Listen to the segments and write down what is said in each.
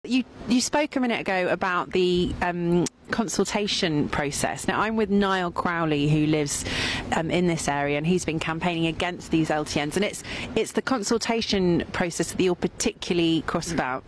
You spoke a minute ago about the consultation process. Now, I'm with Niall Crowley, who lives in this area, and he's been campaigning against these LTNs. And it's the consultation process that you're particularly cross about.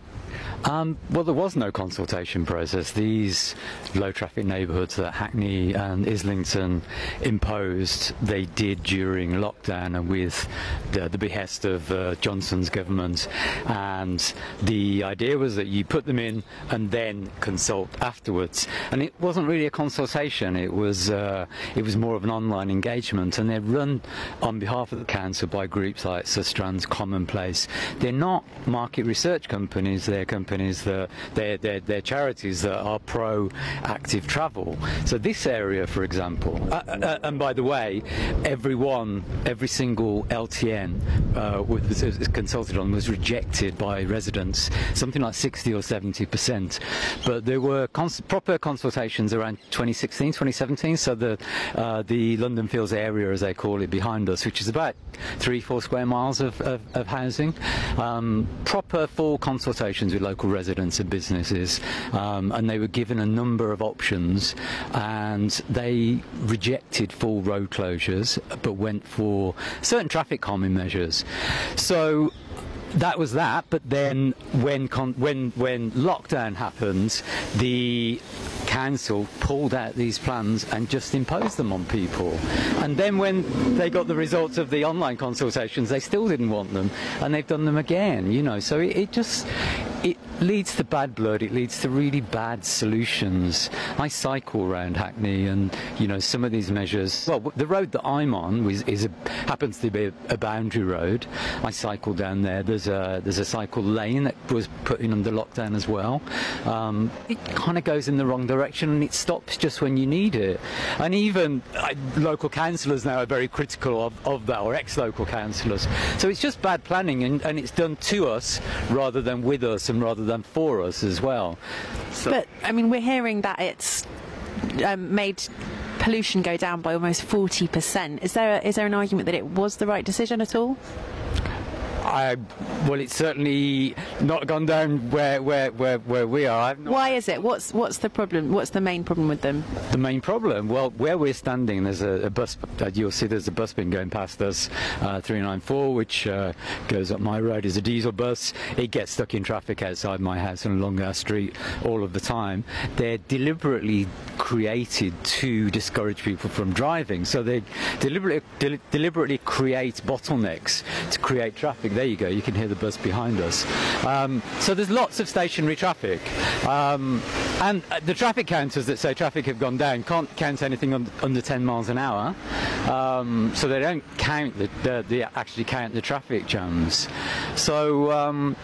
Well, there was no consultation process. These low traffic neighbourhoods that Hackney and Islington imposed, they did during lockdown and with the behest of Johnson's government. And the idea was that you put them in and then consult afterwards. And it wasn't really a consultation. It was more of an online engagement. And they're run on behalf of the council by groups like Sustrans, Commonplace. They're not market research companies. They're companies that they're charities that are pro active travel. So this area, for example, and by the way, every single LTN was consulted on was rejected by residents, something like 60 or 70%. But there were proper consultations around 2016, 2017. So the London Fields area, as they call it, behind us, which is about 3-4 square miles of housing, proper full consultations with local residents and businesses, and they were given a number of options, and they rejected full road closures but went for certain traffic calming measures. So that was that. But then when lockdown happened, the council pulled out these plans and just imposed them on people. And then when they got the results of the online consultations, they still didn't want them, and they've done them again, you know. So it leads to bad blood. It leads to really bad solutions. I cycle around Hackney, and you know, some of these measures. Well, the road that I'm on happens to be a boundary road. I cycle down there. There's a cycle lane that was put in under lockdown as well. It kind of goes in the wrong direction, and it stops just when you need it. And even local councillors now are very critical of that, or ex-local councillors. So it's just bad planning, and it's done to us rather than with us, and rather than for us as well. So, but I mean, we're hearing that it's made pollution go down by almost 40%. Is there an argument that it was the right decision at all? Well, it's certainly not gone down where we are. Why is it? What's the problem? What's the main problem with them? The main problem? Well, where we're standing, there's a bus. You'll see there's a bus bin going past us, 394, which goes up my road. Is a diesel bus. It gets stuck in traffic outside my house and along our street all of the time. They're deliberately created to discourage people from driving. So they deliberately create bottlenecks to create traffic. There you go, you can hear the bus behind us. So there's lots of stationary traffic, and the traffic counters that say traffic have gone down can't count anything under 10 miles an hour, so they don't count they actually count the traffic jams. So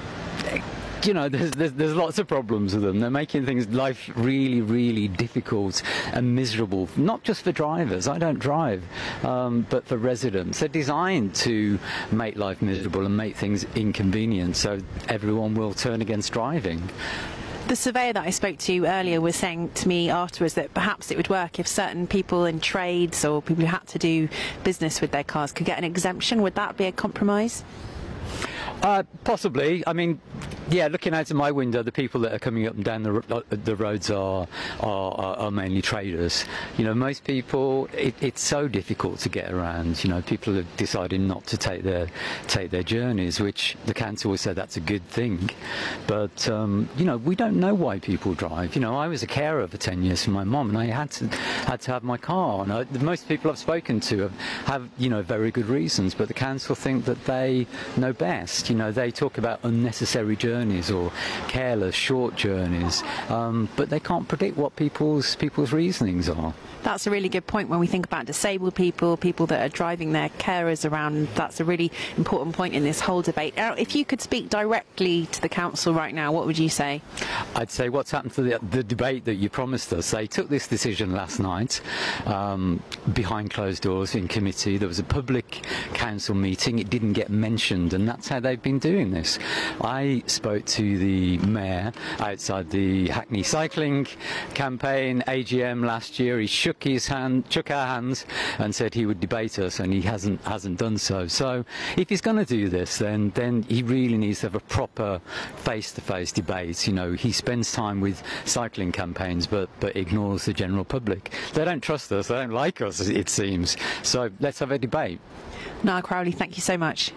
you know, there's lots of problems with them. They're making life really, really difficult and miserable, not just for drivers. I don't drive, but for residents. They're designed to make life miserable and make things inconvenient, so everyone will turn against driving. The surveyor that I spoke to earlier was saying to me afterwards that perhaps it would work if certain people in trades or people who had to do business with their cars could get an exemption. Would that be a compromise? Possibly. I mean, yeah, looking out of my window, the people that are coming up and down the roads are mainly traders. You know, most people, it's so difficult to get around. You know, people have decided not to take their journeys, which the council has said that's a good thing. But you know, we don't know why people drive. You know, I was a carer for 10 years for my mum, and I had to have my car. And most people I've spoken to have you know, very good reasons, but the council think that they know best. You know, they talk about unnecessary journeys or careless short journeys, but they can't predict what people's reasonings are. That's a really good point when we think about disabled people, people that are driving their carers around. That's a really important point in this whole debate. Now, if you could speak directly to the council right now, what would you say? I'd say what's happened to the debate that you promised us. They took this decision last night behind closed doors in committee. There was a public council meeting. It didn't get mentioned, and that's how they've been doing this. I spoke spoke to the mayor outside the Hackney cycling campaign AGM last year. He shook our hands and said he would debate us, and he hasn't done so. So if he's going to do this, then he really needs to have a proper face-to-face debate. You know, he spends time with cycling campaigns but ignores the general public. They don't trust us, they don't like us, it seems. So let's have a debate. Niall Crowley, thank you so much.